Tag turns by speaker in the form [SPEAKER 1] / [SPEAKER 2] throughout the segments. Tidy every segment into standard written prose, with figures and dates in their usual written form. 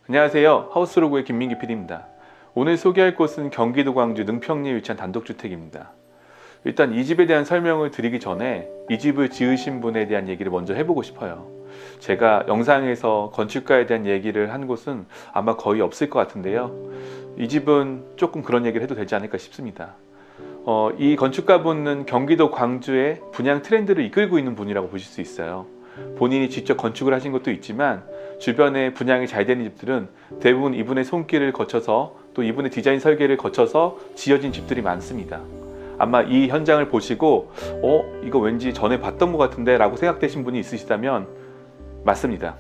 [SPEAKER 1] 안녕하세요. 하우스로그의 김민기 PD입니다. 오늘 소개할 곳은 경기도 광주 능평리에 위치한 단독주택입니다. 일단 이 집에 대한 설명을 드리기 전에 이 집을 지으신 분에 대한 얘기를 먼저 해보고 싶어요. 제가 영상에서 건축가에 대한 얘기를 한 곳은 아마 거의 없을 것 같은데요. 이 집은 조금 그런 얘기를 해도 되지 않을까 싶습니다. 이 건축가분은 경기도 광주의 분양 트렌드를 이끌고 있는 분이라고 보실 수 있어요. 본인이 직접 건축을 하신 것도 있지만 주변에 분양이 잘 되는 집들은 대부분 이분의 손길을 거쳐서 또 이분의 디자인 설계를 거쳐서 지어진 집들이 많습니다. 아마 이 현장을 보시고 이거 왠지 전에 봤던 것 같은데 라고 생각되신 분이 있으시다면 맞습니다.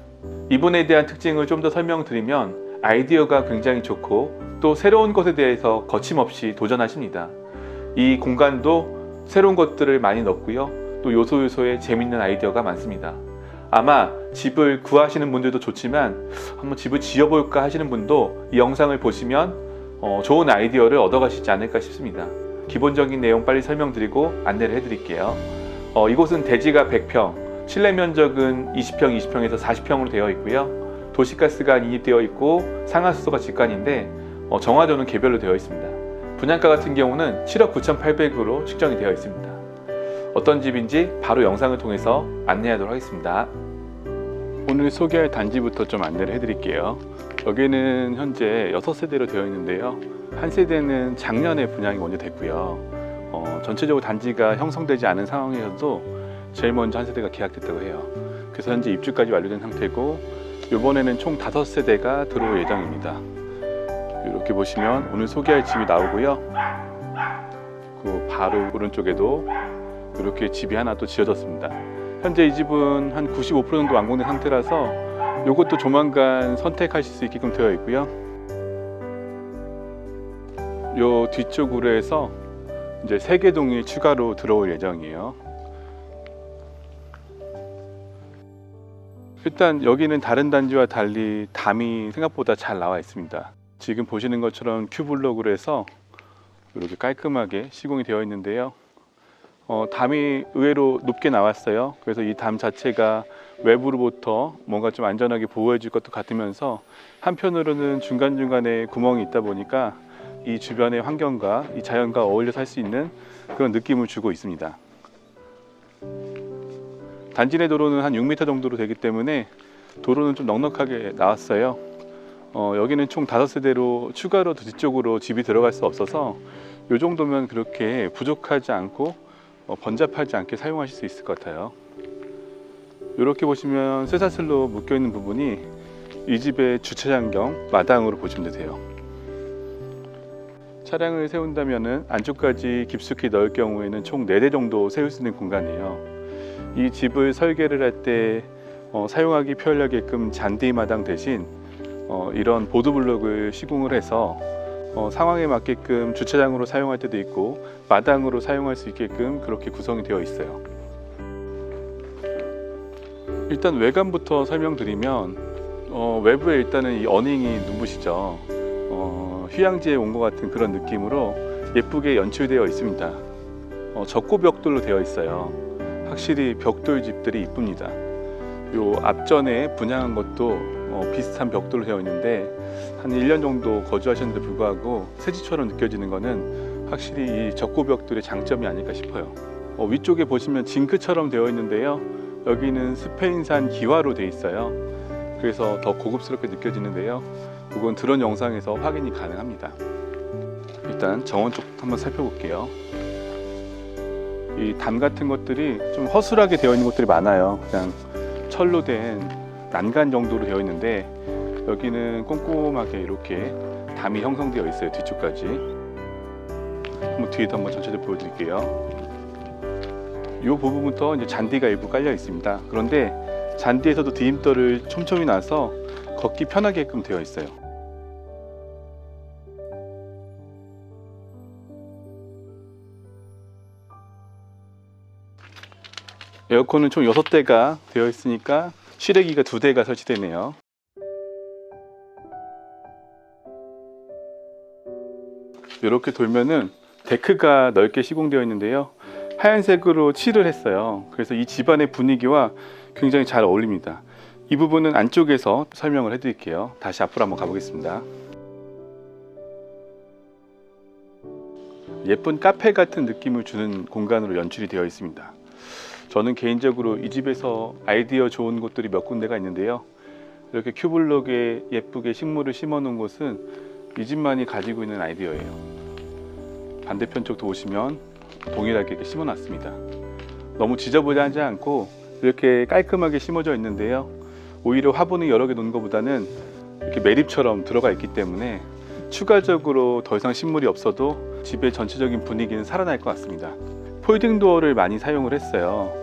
[SPEAKER 1] 이분에 대한 특징을 좀 더 설명드리면 아이디어가 굉장히 좋고 또 새로운 것에 대해서 거침없이 도전하십니다. 이 공간도 새로운 것들을 많이 넣고요. 또 요소요소에 재밌는 아이디어가 많습니다. 아마 집을 구하시는 분들도 좋지만 한번 집을 지어볼까 하시는 분도 이 영상을 보시면 좋은 아이디어를 얻어가시지 않을까 싶습니다. 기본적인 내용 빨리 설명드리고 안내를 해드릴게요. 이곳은 대지가 100평, 실내 면적은 20평, 20평에서 40평으로 되어 있고요. 도시가스가 인입되어 있고 상하수도가 직관인데 정화조는 개별로 되어 있습니다. 분양가 같은 경우는 7억 9,800으로 측정이 되어 있습니다. 어떤 집인지 바로 영상을 통해서 안내하도록 하겠습니다. 오늘 소개할 단지부터 좀 안내를 해드릴게요. 여기는 현재 6세대로 되어 있는데요. 한 세대는 작년에 분양이 먼저 됐고요. 전체적으로 단지가 형성되지 않은 상황에서도 제일 먼저 한 세대가 계약됐다고 해요. 그래서 현재 입주까지 완료된 상태고 이번에는 총 5세대가 들어올 예정입니다. 이렇게 보시면 오늘 소개할 집이 나오고요. 그 바로 오른쪽에도 이렇게 집이 하나 또 지어졌습니다. 현재 이 집은 한 95% 정도 완공된 상태라서 이것도 조만간 선택하실 수 있게끔 되어 있고요. 요 뒤쪽으로 해서 이제 3개 동이 추가로 들어올 예정이에요. 일단 여기는 다른 단지와 달리 담이 생각보다 잘 나와 있습니다. 지금 보시는 것처럼 큐블럭으로 해서 이렇게 깔끔하게 시공이 되어 있는데요. 담이 의외로 높게 나왔어요. 그래서 이 담 자체가 외부로부터 뭔가 좀 안전하게 보호해 줄 것도 같으면서 한편으로는 중간중간에 구멍이 있다 보니까 이 주변의 환경과 이 자연과 어울려 살 수 있는 그런 느낌을 주고 있습니다. 단지 내 도로는 한 6m 정도로 되기 때문에 도로는 좀 넉넉하게 나왔어요. 여기는 총 5세대로 추가로 뒤쪽으로 집이 들어갈 수 없어서 이 정도면 그렇게 부족하지 않고 번잡하지 않게 사용하실 수 있을 것 같아요. 이렇게 보시면 쇠사슬로 묶여 있는 부분이 이 집의 주차장 겸 마당으로 보시면 되세요. 차량을 세운다면 안쪽까지 깊숙이 넣을 경우에는 총 4대 정도 세울 수 있는 공간이에요. 이 집을 설계를 할 때 사용하기 편리하게끔 잔디 마당 대신 이런 보드블록을 시공을 해서 상황에 맞게끔 주차장으로 사용할 때도 있고 마당으로 사용할 수 있게끔 그렇게 구성이 되어 있어요. 일단 외관부터 설명드리면 외부에 일단은 이 어닝이 눈부시죠. 휴양지에 온 것 같은 그런 느낌으로 예쁘게 연출되어 있습니다. 적고 벽돌로 되어 있어요. 확실히 벽돌 집들이 이쁩니다. 요 앞전에 분양한 것도 비슷한 벽돌로 되어 있는데 한 1년 정도 거주하셨는데 불구하고 새 집처럼 느껴지는 거는 확실히 이 적고벽돌의 장점이 아닐까 싶어요. 위쪽에 보시면 징크처럼 되어 있는데요. 여기는 스페인산 기와로 되어 있어요. 그래서 더 고급스럽게 느껴지는데요. 그건 드론 영상에서 확인이 가능합니다. 일단 정원 쪽 한번 살펴볼게요. 이 담 같은 것들이 좀 허술하게 되어 있는 것들이 많아요. 그냥 철로 된 난간 정도로 되어 있는데 여기는 꼼꼼하게 이렇게 담이 형성되어 있어요. 뒤쪽까지. 한번 뒤에도 한번 전체적으로 보여드릴게요. 이 부분부터 이제 잔디가 일부 깔려 있습니다. 그런데 잔디에서도 디딤돌을 촘촘히 놔서 걷기 편하게끔 되어 있어요. 에어컨은 총 6대가 되어 있으니까 실외기가 2대가 설치되네요. 이렇게 돌면은 데크가 넓게 시공되어 있는데요. 하얀색으로 칠을 했어요. 그래서 이 집안의 분위기와 굉장히 잘 어울립니다. 이 부분은 안쪽에서 설명을 해드릴게요. 다시 앞으로 한번 가보겠습니다. 예쁜 카페 같은 느낌을 주는 공간으로 연출이 되어 있습니다. 저는 개인적으로 이 집에서 아이디어 좋은 곳들이 몇 군데가 있는데요. 이렇게 큐블럭에 예쁘게 식물을 심어 놓은 곳은 이 집만이 가지고 있는 아이디어예요. 반대편 쪽도 보시면 동일하게 이렇게 심어 놨습니다. 너무 지저분하지 않고 이렇게 깔끔하게 심어져 있는데요. 오히려 화분을 여러 개 놓은 것보다는 이렇게 매립처럼 들어가 있기 때문에 추가적으로 더 이상 식물이 없어도 집의 전체적인 분위기는 살아날 것 같습니다. 폴딩 도어를 많이 사용을 했어요.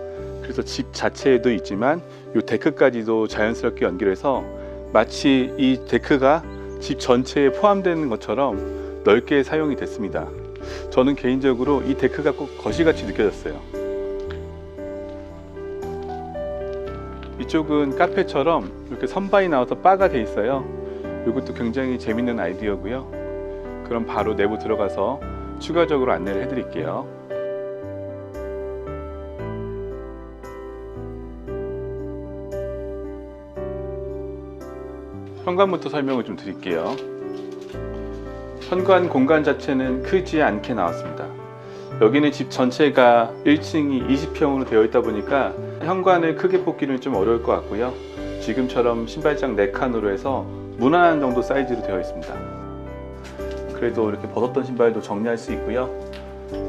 [SPEAKER 1] 그래서 집 자체에도 있지만 이 데크까지도 자연스럽게 연결해서 마치 이 데크가 집 전체에 포함되는 것처럼 넓게 사용이 됐습니다. 저는 개인적으로 이 데크가 꼭 거실같이 느껴졌어요. 이쪽은 카페처럼 이렇게 선반이 나와서 바가 돼 있어요. 이것도 굉장히 재밌는 아이디어고요. 그럼 바로 내부 들어가서 추가적으로 안내를 해드릴게요. 현관부터 설명을 좀 드릴게요. 현관 공간 자체는 크지 않게 나왔습니다. 여기는 집 전체가 1층이 20평으로 되어 있다 보니까 현관을 크게 뽑기는 좀 어려울 것 같고요. 지금처럼 신발장 4칸으로 해서 무난한 정도 사이즈로 되어 있습니다. 그래도 이렇게 벗었던 신발도 정리할 수 있고요.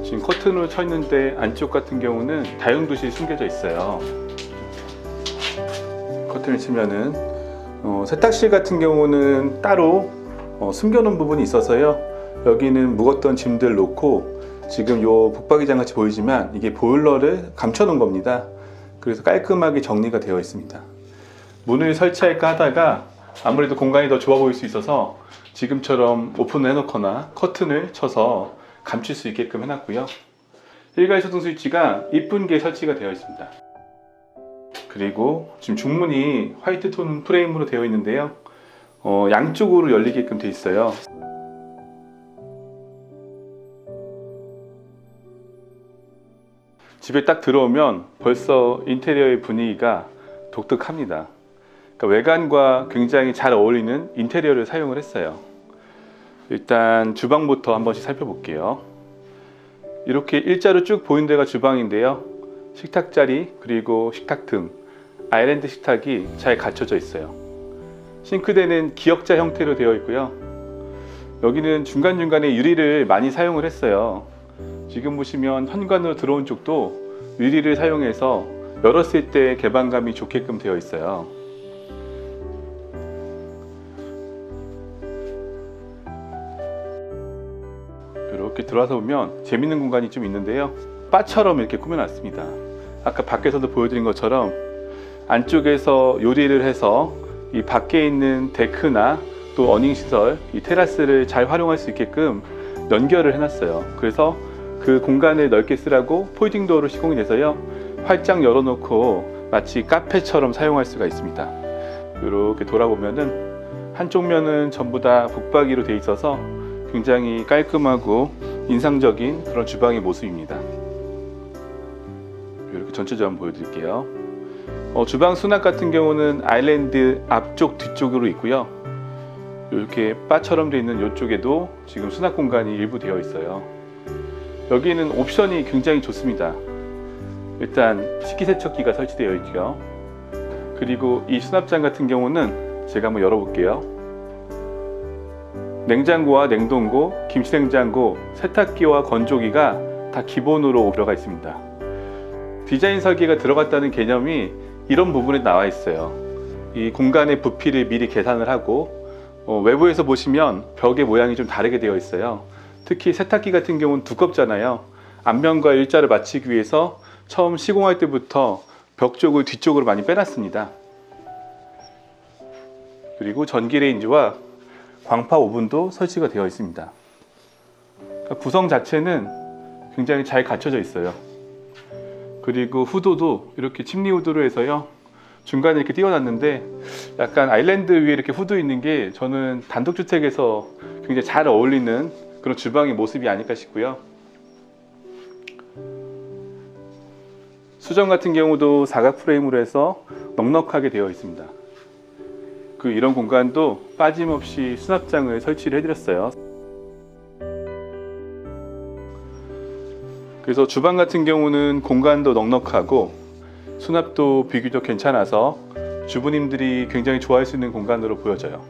[SPEAKER 1] 지금 커튼으로 쳐 있는데 안쪽 같은 경우는 다용도실이 숨겨져 있어요. 커튼을 치면은 세탁실 같은 경우는 따로 숨겨놓은 부분이 있어서요. 여기는 묵었던 짐들 놓고 지금 요 붙박이장 같이 보이지만 이게 보일러를 감춰 놓은 겁니다. 그래서 깔끔하게 정리가 되어 있습니다. 문을 설치할까 하다가 아무래도 공간이 더 좋아 보일 수 있어서 지금처럼 오픈을 해놓거나 커튼을 쳐서 감출 수 있게끔 해놨고요. 일괄 소등 스위치가 이쁜 게 설치가 되어 있습니다. 그리고 지금 중문이 화이트 톤 프레임으로 되어 있는데요. 양쪽으로 열리게끔 되어 있어요. 집에 딱 들어오면 벌써 인테리어의 분위기가 독특합니다. 그러니까 외관과 굉장히 잘 어울리는 인테리어를 사용을 했어요. 일단 주방부터 한 번씩 살펴볼게요. 이렇게 일자로 쭉 보이는 데가 주방인데요. 식탁 자리 그리고 식탁 등 아일랜드 식탁이 잘 갖춰져 있어요. 싱크대는 기역자 형태로 되어 있고요. 여기는 중간중간에 유리를 많이 사용을 했어요. 지금 보시면 현관으로 들어온 쪽도 유리를 사용해서 열었을 때 개방감이 좋게끔 되어 있어요. 이렇게 들어와서 보면 재밌는 공간이 좀 있는데요. 바처럼 이렇게 꾸며놨습니다. 아까 밖에서도 보여드린 것처럼 안쪽에서 요리를 해서 이 밖에 있는 데크나 또 어닝 시설, 이 테라스를 잘 활용할 수 있게끔 연결을 해놨어요. 그래서 그 공간을 넓게 쓰라고 폴딩 도어로 시공이 돼서요. 활짝 열어놓고 마치 카페처럼 사용할 수가 있습니다. 이렇게 돌아보면은 한쪽 면은 전부 다 붙박이로 되어 있어서 굉장히 깔끔하고 인상적인 그런 주방의 모습입니다. 이렇게 전체적으로 한번 보여드릴게요. 주방 수납 같은 경우는 아일랜드 앞쪽 뒤쪽으로 있고요. 이렇게 바처럼 되어 있는 이쪽에도 지금 수납 공간이 일부 되어 있어요. 여기는 옵션이 굉장히 좋습니다. 일단 식기세척기가 설치되어 있죠. 그리고 이 수납장 같은 경우는 제가 한번 열어볼게요. 냉장고와 냉동고, 김치냉장고, 세탁기와 건조기가 다 기본으로 들어가 있습니다. 디자인 설계가 들어갔다는 개념이 이런 부분에 나와 있어요. 이 공간의 부피를 미리 계산을 하고 외부에서 보시면 벽의 모양이 좀 다르게 되어 있어요. 특히 세탁기 같은 경우는 두껍잖아요. 앞면과 일자를 맞추기 위해서 처음 시공할 때부터 벽 쪽을 뒤쪽으로 많이 빼놨습니다. 그리고 전기레인지와 광파 오븐도 설치가 되어 있습니다. 그러니까 구성 자체는 굉장히 잘 갖춰져 있어요. 그리고 후드도 이렇게 침리 후드로 해서요. 중간에 이렇게 띄워놨는데 약간 아일랜드 위에 이렇게 후드 있는 게 저는 단독주택에서 굉장히 잘 어울리는 그런 주방의 모습이 아닐까 싶고요. 수전 같은 경우도 사각 프레임으로 해서 넉넉하게 되어 있습니다. 이런 공간도 빠짐없이 수납장을 설치를 해드렸어요. 그래서 주방 같은 경우는 공간도 넉넉하고 수납도 비교적 괜찮아서 주부님들이 굉장히 좋아할 수 있는 공간으로 보여져요.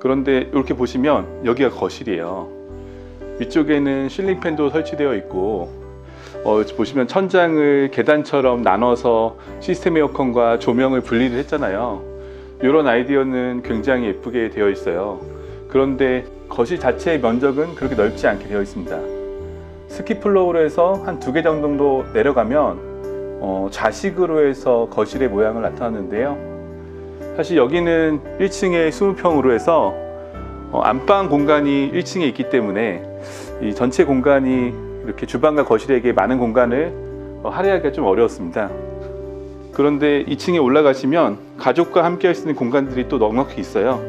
[SPEAKER 1] 그런데 이렇게 보시면 여기가 거실이에요. 위쪽에는 실링팬도 설치되어 있고 보시면 천장을 계단처럼 나눠서 시스템 에어컨과 조명을 분리를 했잖아요. 이런 아이디어는 굉장히 예쁘게 되어 있어요. 그런데 거실 자체의 면적은 그렇게 넓지 않게 되어 있습니다. 스키플로어로 해서 한 2개 정도 내려가면 좌식으로 해서 거실의 모양을 나타났는데요. 사실 여기는 1층에 20평으로 해서 안방 공간이 1층에 있기 때문에 이 전체 공간이 이렇게 주방과 거실에게 많은 공간을 할애하기가 좀 어려웠습니다. 그런데 2층에 올라가시면 가족과 함께 할 수 있는 공간들이 또 넉넉히 있어요.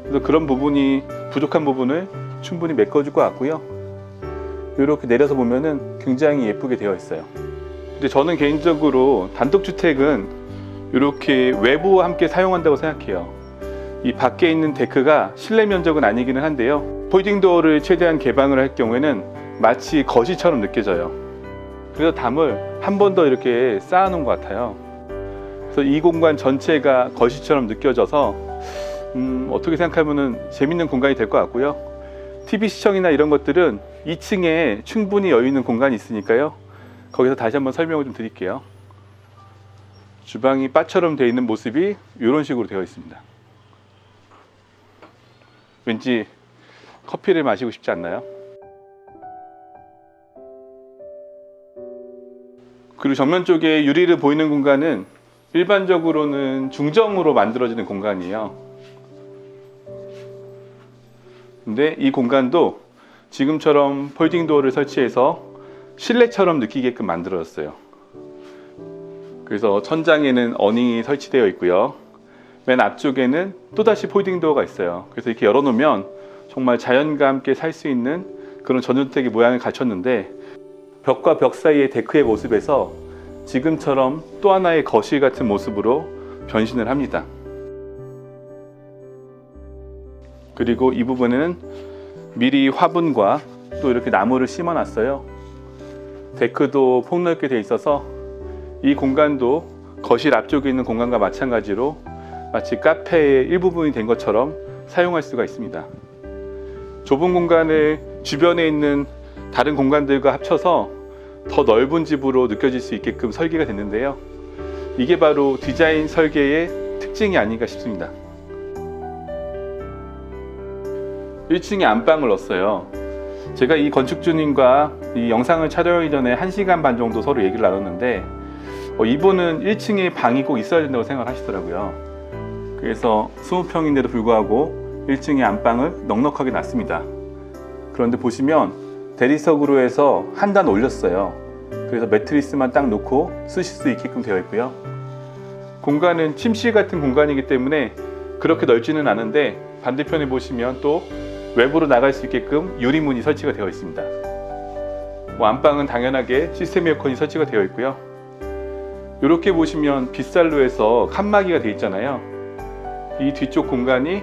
[SPEAKER 1] 그래서 그런 부분이 부족한 부분을 충분히 메꿔줄 것 같고요. 이렇게 내려서 보면은 굉장히 예쁘게 되어 있어요. 근데 저는 개인적으로 단독주택은 이렇게 외부와 함께 사용한다고 생각해요. 이 밖에 있는 데크가 실내 면적은 아니기는 한데요. 폴딩 도어를 최대한 개방을 할 경우에는 마치 거실처럼 느껴져요. 그래서 담을 한 번 더 이렇게 쌓아 놓은 것 같아요. 그래서 이 공간 전체가 거실처럼 느껴져서 어떻게 생각하면 재밌는 공간이 될 것 같고요. TV 시청이나 이런 것들은 2층에 충분히 여유 있는 공간이 있으니까요. 거기서 다시 한번 설명을 좀 드릴게요. 주방이 바처럼 되어 있는 모습이 이런 식으로 되어 있습니다. 왠지 커피를 마시고 싶지 않나요? 그리고 정면 쪽에 유리를 보이는 공간은 일반적으로는 중정으로 만들어지는 공간이에요. 근데 이 공간도 지금처럼 폴딩 도어를 설치해서 실내처럼 느끼게끔 만들어졌어요. 그래서 천장에는 어닝이 설치되어 있고요. 맨 앞쪽에는 또다시 폴딩 도어가 있어요. 그래서 이렇게 열어놓으면 정말 자연과 함께 살 수 있는 그런 전원주택의 모양을 갖췄는데, 벽과 벽 사이의 데크의 모습에서 지금처럼 또 하나의 거실 같은 모습으로 변신을 합니다. 그리고 이 부분은 미리 화분과 또 이렇게 나무를 심어 놨어요. 데크도 폭넓게 되어 있어서 이 공간도 거실 앞쪽에 있는 공간과 마찬가지로 마치 카페의 일부분이 된 것처럼 사용할 수가 있습니다. 좁은 공간을 주변에 있는 다른 공간들과 합쳐서 더 넓은 집으로 느껴질 수 있게끔 설계가 됐는데요. 이게 바로 디자인 설계의 특징이 아닌가 싶습니다. 1층에 안방을 넣었어요. 제가 이 건축주님과 이 영상을 촬영하기 전에 1시간 반 정도 서로 얘기를 나눴는데 이분은 1층에 방이 꼭 있어야 된다고 생각을 하시더라고요. 그래서 20평인데도 불구하고 1층에 안방을 넉넉하게 놨습니다. 그런데 보시면 대리석으로 해서 한 단 올렸어요. 그래서 매트리스만 딱 놓고 쓰실 수 있게끔 되어 있고요. 공간은 침실 같은 공간이기 때문에 그렇게 넓지는 않은데, 반대편에 보시면 또 외부로 나갈 수 있게끔 유리문이 설치가 되어 있습니다. 안방은 당연하게 시스템 에어컨이 설치가 되어 있고요. 이렇게 보시면 빗살로 해서 칸막이가 되어 있잖아요. 이 뒤쪽 공간이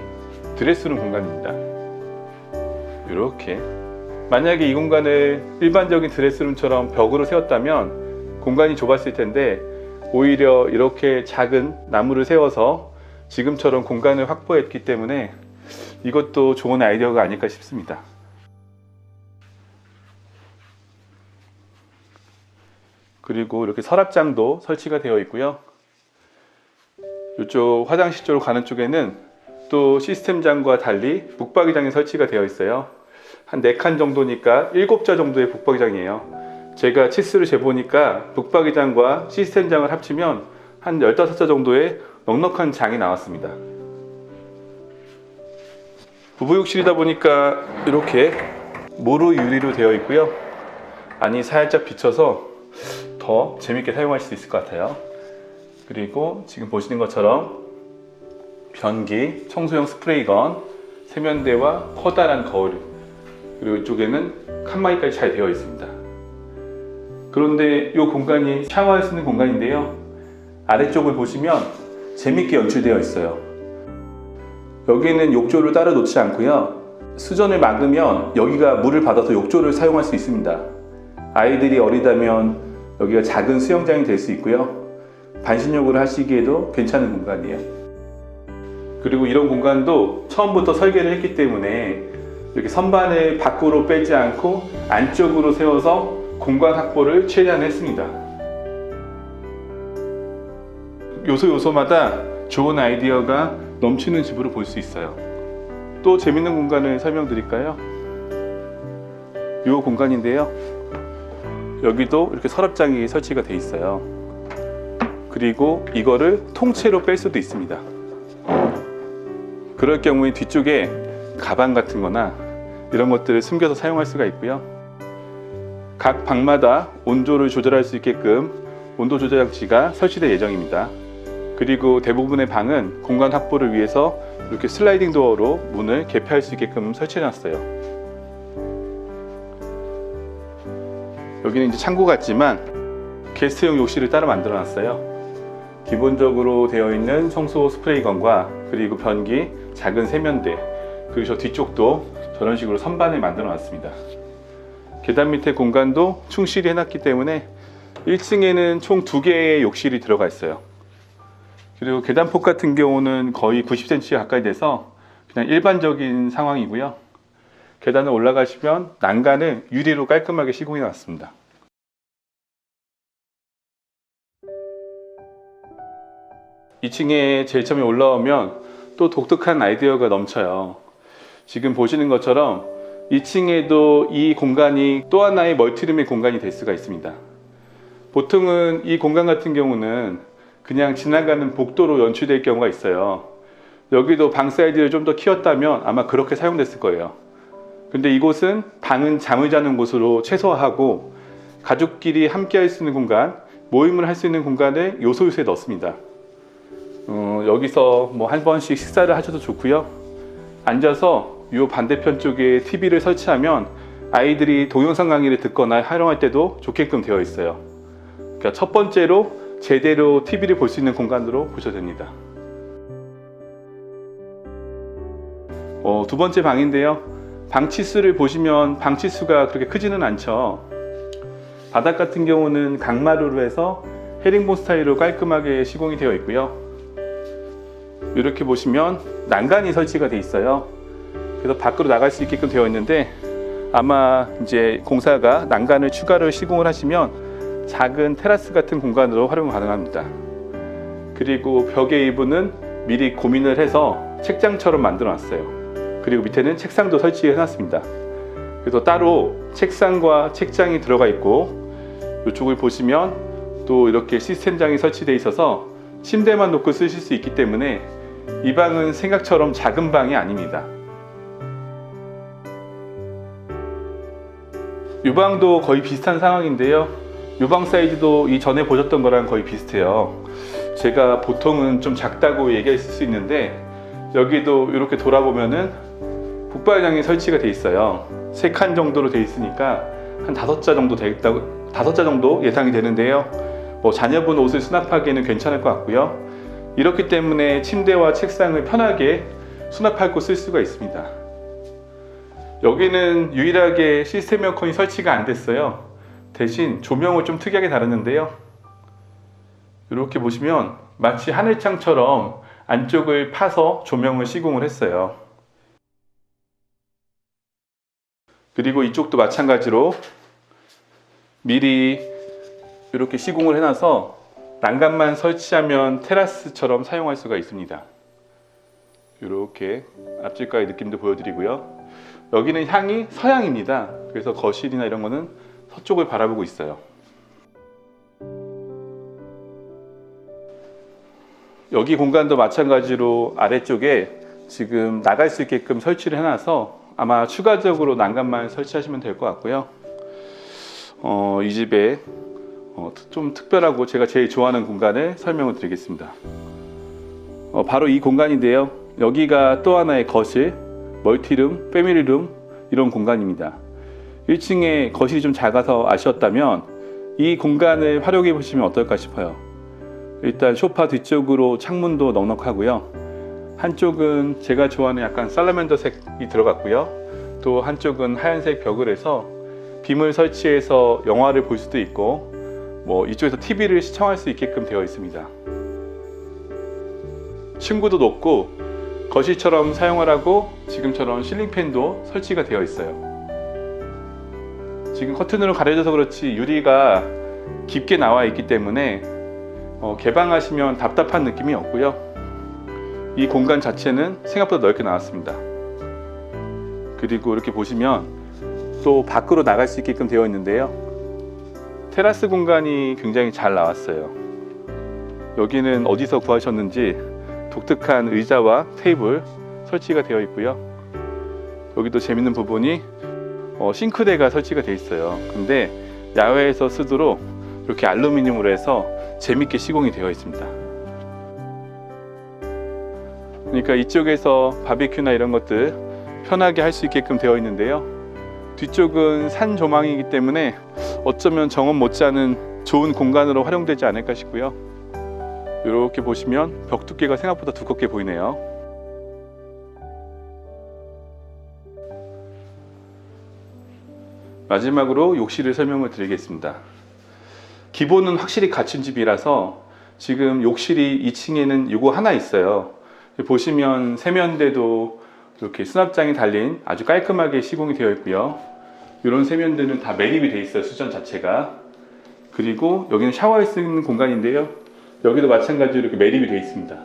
[SPEAKER 1] 드레스룸 공간입니다. 이렇게 만약에 이 공간을 일반적인 드레스룸처럼 벽으로 세웠다면 공간이 좁았을 텐데, 오히려 이렇게 작은 나무를 세워서 지금처럼 공간을 확보했기 때문에 이것도 좋은 아이디어가 아닐까 싶습니다. 그리고 이렇게 서랍장도 설치가 되어 있고요. 이쪽 화장실 쪽으로 가는 쪽에는 또 시스템장과 달리 북박이장이 설치가 되어 있어요. 한 4칸 정도니까 7자 정도의 북박이장이에요. 제가 치수를 재보니까 북박이장과 시스템장을 합치면 한 15자 정도의 넉넉한 장이 나왔습니다. 부부욕실이다 보니까 이렇게 모루 유리로 되어 있고요. 안이 살짝 비쳐서 더 재밌게 사용하실 수 있을 것 같아요. 그리고 지금 보시는 것처럼 변기, 청소용 스프레이건, 세면대와 커다란 거울, 그리고 이쪽에는 칸막이까지 잘 되어 있습니다. 그런데 이 공간이 샤워할 수 있는 공간인데요. 아래쪽을 보시면 재밌게 연출되어 있어요. 여기는 욕조를 따로 놓지 않고요. 수전을 막으면 여기가 물을 받아서 욕조를 사용할 수 있습니다. 아이들이 어리다면 여기가 작은 수영장이 될 수 있고요. 반신욕을 하시기에도 괜찮은 공간이에요. 그리고 이런 공간도 처음부터 설계를 했기 때문에 이렇게 선반을 밖으로 빼지 않고 안쪽으로 세워서 공간 확보를 최대한 했습니다. 요소마다 좋은 아이디어가 넘치는 집으로 볼 수 있어요. 또 재밌는 공간을 설명드릴까요? 이 공간인데요. 여기도 이렇게 서랍장이 설치가 돼 있어요. 그리고 이거를 통째로 뺄 수도 있습니다. 그럴 경우에 뒤쪽에 가방 같은 거나 이런 것들을 숨겨서 사용할 수가 있고요. 각 방마다 온도를 조절할 수 있게끔 온도 조절 장치가 설치될 예정입니다. 그리고 대부분의 방은 공간 확보를 위해서 이렇게 슬라이딩 도어로 문을 개폐할 수 있게끔 설치해 놨어요. 여기는 이제 창고 같지만 게스트용 욕실을 따로 만들어 놨어요. 기본적으로 되어 있는 청소 스프레이건과 그리고 변기, 작은 세면대, 그리고 저 뒤쪽도 저런 식으로 선반을 만들어 놨습니다. 계단 밑에 공간도 충실히 해놨기 때문에 1층에는 총 2개의 욕실이 들어가 있어요. 그리고 계단폭 같은 경우는 거의 90cm 가까이 돼서 그냥 일반적인 상황이고요. 계단을 올라가시면 난간을 유리로 깔끔하게 시공해 놨습니다. 2층에 제일 처음에 올라오면 또 독특한 아이디어가 넘쳐요. 지금 보시는 것처럼 2층에도 이 공간이 또 하나의 멀티룸의 공간이 될 수가 있습니다. 보통은 이 공간 같은 경우는 그냥 지나가는 복도로 연출될 경우가 있어요. 여기도 방 사이즈를 좀 더 키웠다면 아마 그렇게 사용됐을 거예요. 근데 이곳은 방은 잠을 자는 곳으로 최소화하고 가족끼리 함께 할 수 있는 공간, 모임을 할 수 있는 공간을 요소에 넣습니다. 여기서 뭐 한 번씩 식사를 하셔도 좋고요. 앉아서 이 반대편 쪽에 TV를 설치하면 아이들이 동영상 강의를 듣거나 활용할 때도 좋게끔 되어 있어요. 그러니까 첫 번째로 제대로 TV를 볼 수 있는 공간으로 보셔도 됩니다. 두 번째 방인데요. 방 치수를 보시면 방 치수가 그렇게 크지는 않죠. 바닥 같은 경우는 강마루로 해서 헤링본 스타일로 깔끔하게 시공이 되어 있고요. 이렇게 보시면 난간이 설치가 되어 있어요. 그래서 밖으로 나갈 수 있게끔 되어 있는데 아마 이제 공사가 난간을 추가로 시공을 하시면 작은 테라스 같은 공간으로 활용 가능합니다. 그리고 벽의 일부는 미리 고민을 해서 책장처럼 만들어 놨어요. 그리고 밑에는 책상도 설치해 놨습니다. 그래서 따로 책상과 책장이 들어가 있고 이쪽을 보시면 또 이렇게 시스템장이 설치되어 있어서 침대만 놓고 쓰실 수 있기 때문에 이 방은 생각처럼 작은 방이 아닙니다. 이 방도 거의 비슷한 상황인데요. 이 방 사이즈도 이전에 보셨던 거랑 거의 비슷해요. 제가 보통은 좀 작다고 얘기했을 수 있는데 여기도 이렇게 돌아보면은 북발장이 설치가 돼 있어요. 3칸 정도로 돼 있으니까 한 5자 정도 되겠다고, 5자 정도 예상이 되는데요. 뭐 자녀분 옷을 수납하기에는 괜찮을 것 같고요. 이렇기 때문에 침대와 책상을 편하게 수납할 곳 쓸 수가 있습니다. 여기는 유일하게 시스템 에어컨이 설치가 안 됐어요. 대신 조명을 좀 특이하게 다루는데요. 이렇게 보시면 마치 하늘창처럼 안쪽을 파서 조명을 시공을 했어요. 그리고 이쪽도 마찬가지로 미리 이렇게 시공을 해놔서 난간만 설치하면 테라스처럼 사용할 수가 있습니다. 이렇게 앞질가의 느낌도 보여드리고요. 여기는 향이 서향입니다. 그래서 거실이나 이런 거는 서쪽을 바라보고 있어요. 여기 공간도 마찬가지로 아래쪽에 지금 나갈 수 있게끔 설치를 해놔서 아마 추가적으로 난간만 설치하시면 될 것 같고요. 이 집에 좀 특별하고 제가 제일 좋아하는 공간을 설명을 드리겠습니다. 바로 이 공간인데요. 여기가 또 하나의 거실, 멀티룸, 패밀리룸 이런 공간입니다. 1층에 거실이 좀 작아서 아쉬웠다면 이 공간을 활용해 보시면 어떨까 싶어요. 일단 소파 뒤쪽으로 창문도 넉넉하고요. 한쪽은 제가 좋아하는 약간 살라맨더 색이 들어갔고요. 또 한쪽은 하얀색 벽을 해서 빔을 설치해서 영화를 볼 수도 있고 뭐 이쪽에서 TV를 시청할 수 있게끔 되어 있습니다. 층고도 높고 거실처럼 사용하라고 지금처럼 실링팬도 설치가 되어 있어요. 지금 커튼으로 가려져서 그렇지 유리가 깊게 나와 있기 때문에 개방하시면 답답한 느낌이 없고요. 이 공간 자체는 생각보다 넓게 나왔습니다. 그리고 이렇게 보시면 또 밖으로 나갈 수 있게끔 되어 있는데요. 테라스 공간이 굉장히 잘 나왔어요. 여기는 어디서 구하셨는지 독특한 의자와 테이블 설치가 되어 있고요. 여기도 재밌는 부분이 싱크대가 설치가 되어 있어요. 근데 야외에서 쓰도록 이렇게 알루미늄으로 해서 재밌게 시공이 되어 있습니다. 그러니까 이쪽에서 바비큐나 이런 것들 편하게 할 수 있게끔 되어 있는데요. 뒤쪽은 산 조망이기 때문에 어쩌면 정원 못지않은 좋은 공간으로 활용되지 않을까 싶고요. 이렇게 보시면 벽 두께가 생각보다 두껍게 보이네요. 마지막으로 욕실을 설명을 드리겠습니다. 기본은 확실히 갖춘 집이라서 지금 욕실이 2층에는 이거 하나 있어요. 보시면 세면대도 이렇게 수납장이 달린 아주 깔끔하게 시공이 되어 있고요. 이런 세면대는 다 매립이 되어 있어요. 수전 자체가. 그리고 여기는 샤워할 수 있는 공간인데요. 여기도 마찬가지로 이렇게 매립이 되어 있습니다.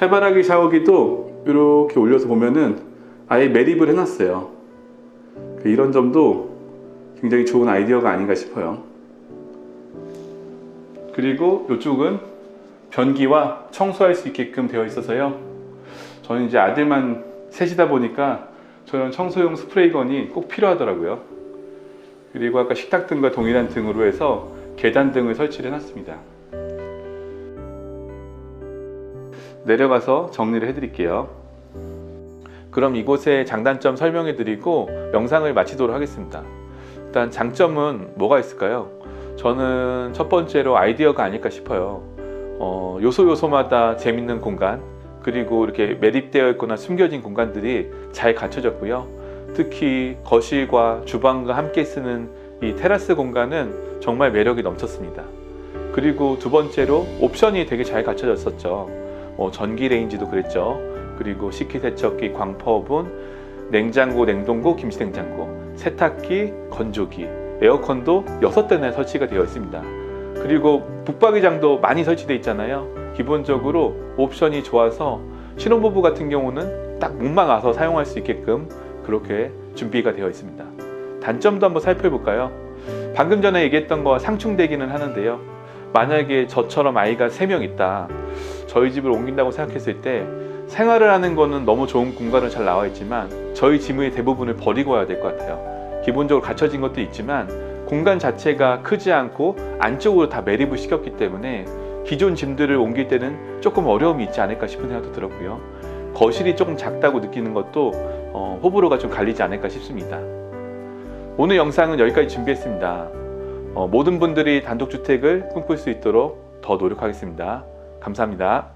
[SPEAKER 1] 해바라기 샤워기도 이렇게 올려서 보면은 아예 매립을 해놨어요. 이런 점도 굉장히 좋은 아이디어가 아닌가 싶어요. 그리고 이쪽은 변기와 청소할 수 있게끔 되어 있어서요. 저는 이제 아들만 셋이다 보니까 저는 청소용 스프레이건이 꼭 필요하더라고요. 그리고 아까 식탁등과 동일한 등으로 해서 계단등을 설치를 해놨습니다. 내려가서 정리를 해드릴게요. 그럼 이곳의 장단점 설명해 드리고 영상을 마치도록 하겠습니다. 일단 장점은 뭐가 있을까요? 저는 첫 번째로 아이디어가 아닐까 싶어요. 요소요소마다 재밌는 공간, 그리고 이렇게 매립되어 있거나 숨겨진 공간들이 잘 갖춰졌고요. 특히 거실과 주방과 함께 쓰는 이 테라스 공간은 정말 매력이 넘쳤습니다. 그리고 두 번째로 옵션이 되게 잘 갖춰졌었죠. 전기 레인지도 그랬죠. 그리고 식기세척기, 광퍼오븐, 냉장고, 냉동고, 김치냉장고, 세탁기, 건조기, 에어컨도 6대나 설치가 되어 있습니다. 그리고 붙박이장도 많이 설치되어 있잖아요. 기본적으로 옵션이 좋아서 신혼부부 같은 경우는 딱 문만 와서 사용할 수 있게끔 그렇게 준비가 되어 있습니다. 단점도 한번 살펴볼까요? 방금 전에 얘기했던 거와 상충되기는 하는데요. 만약에 저처럼 아이가 3명 있다, 저희 집을 옮긴다고 생각했을 때 생활을 하는 거는 너무 좋은 공간으로 잘 나와 있지만 저희 짐의 대부분을 버리고 와야 될 것 같아요. 기본적으로 갖춰진 것도 있지만 공간 자체가 크지 않고 안쪽으로 다 매립을 시켰기 때문에 기존 짐들을 옮길 때는 조금 어려움이 있지 않을까 싶은 생각도 들었고요. 거실이 조금 작다고 느끼는 것도 호불호가 좀 갈리지 않을까 싶습니다. 오늘 영상은 여기까지 준비했습니다. 모든 분들이 단독주택을 꿈꿀 수 있도록 더 노력하겠습니다. 감사합니다.